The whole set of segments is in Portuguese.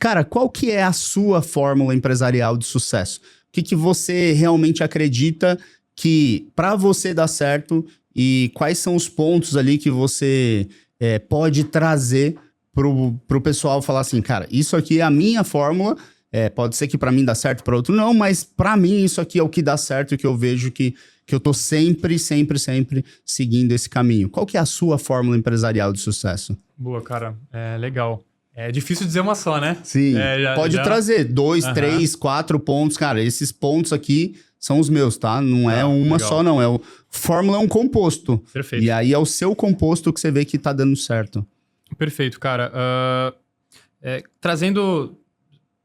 cara, qual que é a sua fórmula empresarial de sucesso? O que você realmente acredita que para você dar certo e quais são os pontos ali que você pode trazer pro pessoal falar assim, cara, isso aqui é a minha fórmula, pode ser que para mim dá certo, para outro não, mas para mim isso aqui é o que dá certo e que eu vejo que eu tô sempre seguindo esse caminho. Qual que é a sua fórmula empresarial de sucesso? Boa, cara. Legal. É difícil dizer uma só, né? Sim, pode trazer 2, 3, 4 pontos. Cara, esses pontos aqui são os meus, tá? Não é uma legal. Só, não. Fórmula é um composto. Perfeito. E aí é o seu composto que você vê que tá dando certo. Perfeito, cara. Trazendo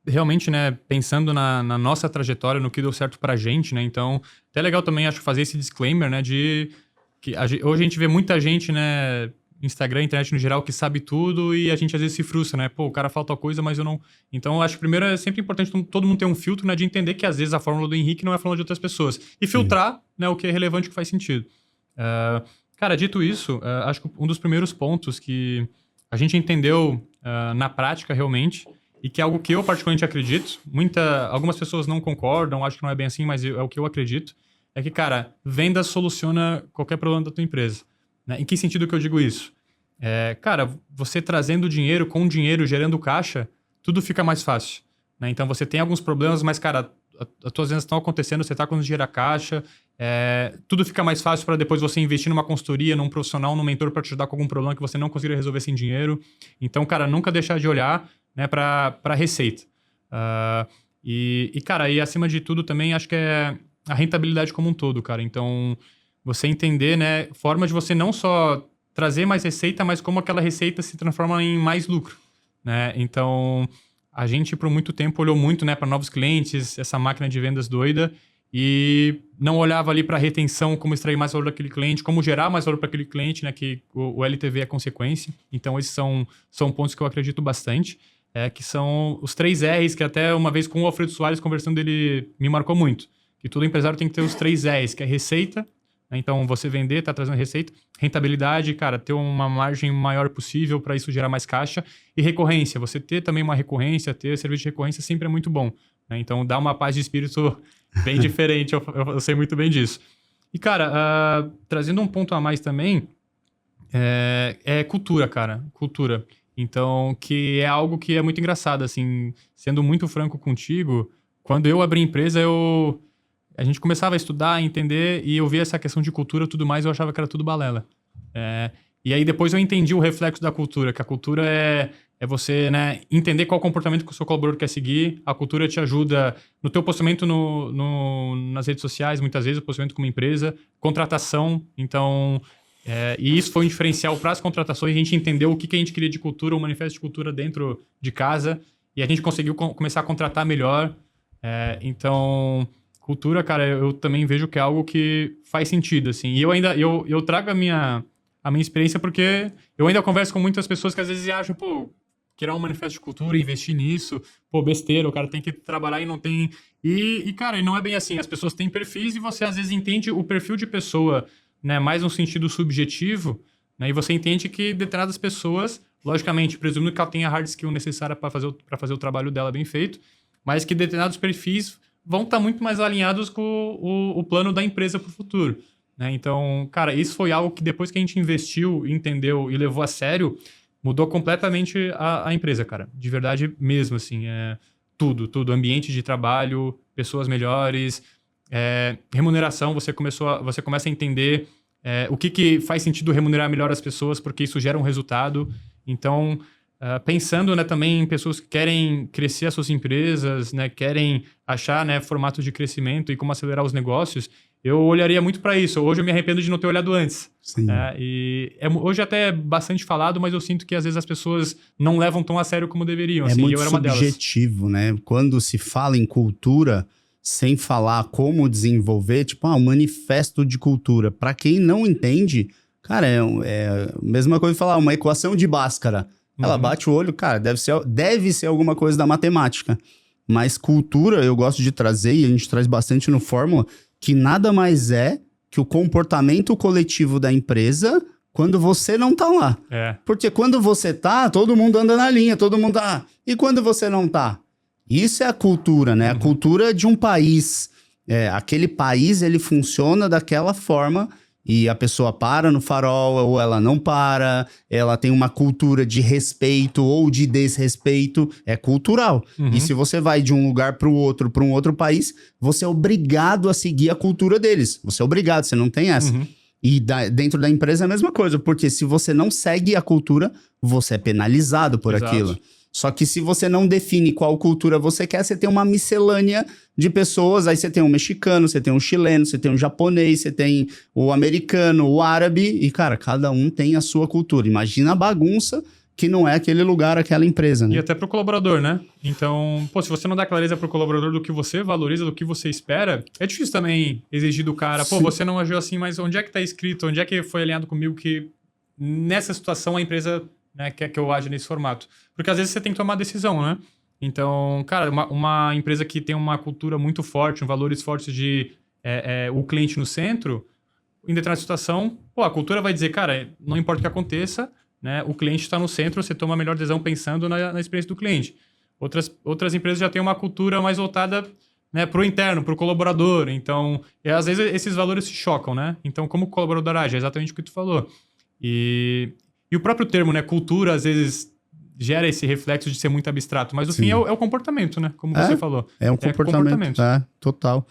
realmente, né, pensando na nossa trajetória, no que deu certo pra gente, né? Então, até legal também, acho, fazer esse disclaimer, né, de que hoje a gente vê muita gente, né, Instagram, internet no geral, que sabe tudo e a gente às vezes se frustra, né? Pô, o cara fala tal coisa, mas eu não... Então, eu acho que primeiro é sempre importante todo mundo ter um filtro, né? De entender que às vezes a fórmula do Henrique não é a fórmula de outras pessoas. E filtrar, né? O que é relevante, o que faz sentido. Cara, dito isso, acho que um dos primeiros pontos que a gente entendeu na prática realmente, e que é algo que eu particularmente acredito, algumas pessoas não concordam, acho que não é bem assim, mas é o que eu acredito, é que, cara, venda soluciona qualquer problema da tua empresa. Né? Em que sentido que eu digo isso? Cara, você trazendo dinheiro, com dinheiro, gerando caixa, tudo fica mais fácil. Né? Então, você tem alguns problemas, mas, cara, as tuas vendas estão acontecendo, você está conseguindo gerar caixa, tudo fica mais fácil para depois você investir numa consultoria, num profissional, num mentor para te ajudar com algum problema que você não conseguiria resolver sem dinheiro. Então, cara, nunca deixar de olhar, né, para a receita. Cara, e acima de tudo também, acho que é a rentabilidade como um todo, cara. Então, você entender, né, forma de você não só trazer mais receita, mas como aquela receita se transforma em mais lucro, né? Então, a gente por muito tempo olhou muito, né, para novos clientes, essa máquina de vendas doida, e não olhava ali para retenção, como extrair mais valor daquele cliente, como gerar mais valor para aquele cliente, né, que o LTV é consequência. Então, esses são pontos que eu acredito bastante, que são os 3 R's, que até uma vez com o Alfredo Soares conversando, ele me marcou muito. Que todo empresário tem que ter os 3 R's, que é receita, né? Então, você vender, tá trazendo receita, rentabilidade, cara, ter uma margem maior possível para isso gerar mais caixa, e recorrência. Você ter também uma recorrência, ter serviço de recorrência sempre é muito bom. Né? Então, dá uma paz de espírito bem diferente, eu sei muito bem disso. E, cara, trazendo um ponto a mais também, é cultura, cara, cultura. Então, que é algo que é muito engraçado, assim, sendo muito franco contigo, quando eu abri a empresa, a gente começava a estudar, a entender, e eu via essa questão de cultura e tudo mais, eu achava que era tudo balela. E aí depois eu entendi o reflexo da cultura, que a cultura é você, né, entender qual comportamento que o seu colaborador quer seguir. A cultura te ajuda no teu posicionamento nas redes sociais, muitas vezes, o posicionamento como empresa, contratação. Então, e isso foi um diferencial para as contratações. A gente entendeu o que a gente queria de cultura, o manifesto de cultura dentro de casa, e a gente conseguiu começar a contratar melhor. Então, cultura, cara, eu também vejo que é algo que faz sentido, assim. E eu trago a minha experiência porque eu ainda converso com muitas pessoas que às vezes acham, pô, criar um manifesto de cultura, investir nisso, pô, besteira, o cara tem que trabalhar e não tem... E cara, não é bem assim. As pessoas têm perfis e você às vezes entende o perfil de pessoa, né, mais no sentido subjetivo, né, e você entende que determinadas pessoas, logicamente, presumindo que ela tenha a hard skill necessária para fazer o trabalho dela bem feito, mas que determinados perfis vão estar muito mais alinhados com o plano da empresa para o futuro. Né? Então, cara, isso foi algo que depois que a gente investiu, entendeu e levou a sério, mudou completamente a empresa, cara. De verdade mesmo, assim. Tudo. Ambiente de trabalho, pessoas melhores, remuneração. Você começa a entender o que faz sentido remunerar melhor as pessoas, porque isso gera um resultado. Então, pensando, né, também em pessoas que querem crescer as suas empresas, né, querem achar, né, formatos de crescimento e como acelerar os negócios, eu olharia muito para isso. Hoje eu me arrependo de não ter olhado antes. Sim. Hoje até é bastante falado, mas eu sinto que às vezes as pessoas não levam tão a sério como deveriam. É assim, muito eu era uma delas. subjetivo, né? Quando se fala em cultura, sem falar como desenvolver, tipo, um manifesto de cultura. Para quem não entende, cara, é a mesma coisa de falar uma equação de Bhaskara. Ela bate o olho, cara, deve ser alguma coisa da matemática. Mas cultura, eu gosto de trazer, e a gente traz bastante no Fórmula, que nada mais é que o comportamento coletivo da empresa quando você não tá lá. Porque quando você tá, todo mundo anda na linha, todo mundo tá... E quando você não tá? Isso é a cultura, né? A cultura de um país. Aquele país, ele funciona daquela forma e a pessoa para no farol ou ela não para, ela tem uma cultura de respeito ou de desrespeito, é cultural. E se você vai de um lugar para um outro país, você é obrigado a seguir a cultura deles. Você é obrigado, você não tem essa. E dentro da empresa é a mesma coisa, porque se você não segue a cultura, você é penalizado por aquilo. Só que se você não define qual cultura você quer, você tem uma miscelânea de pessoas. Aí você tem um mexicano, você tem um chileno, você tem um japonês, você tem o americano, o árabe. E, cara, cada um tem a sua cultura. Imagina a bagunça que não é aquele lugar, aquela empresa, né? E até pro colaborador, né? Então, se você não dá clareza pro colaborador do que você valoriza, do que você espera, é difícil também exigir do cara, você não agiu assim, mas onde é que tá escrito, onde é que foi alinhado comigo que nessa situação a empresa, né, quer que eu aja nesse formato? Porque às vezes você tem que tomar decisão, né? Então, cara, uma empresa que tem uma cultura muito forte, valores fortes de o cliente no centro, em determinada situação, a cultura vai dizer, cara, não importa o que aconteça, né, o cliente está no centro, você toma a melhor decisão pensando na experiência do cliente. Outras empresas já têm uma cultura mais voltada, né, para o interno, para o colaborador. Então, às vezes esses valores se chocam, né? Então, como o colaborador age? É exatamente o que tu falou. E o próprio termo, né, cultura, às vezes gera esse reflexo de ser muito abstrato, mas o fim é o comportamento, né? Como você falou. É um comportamento, total.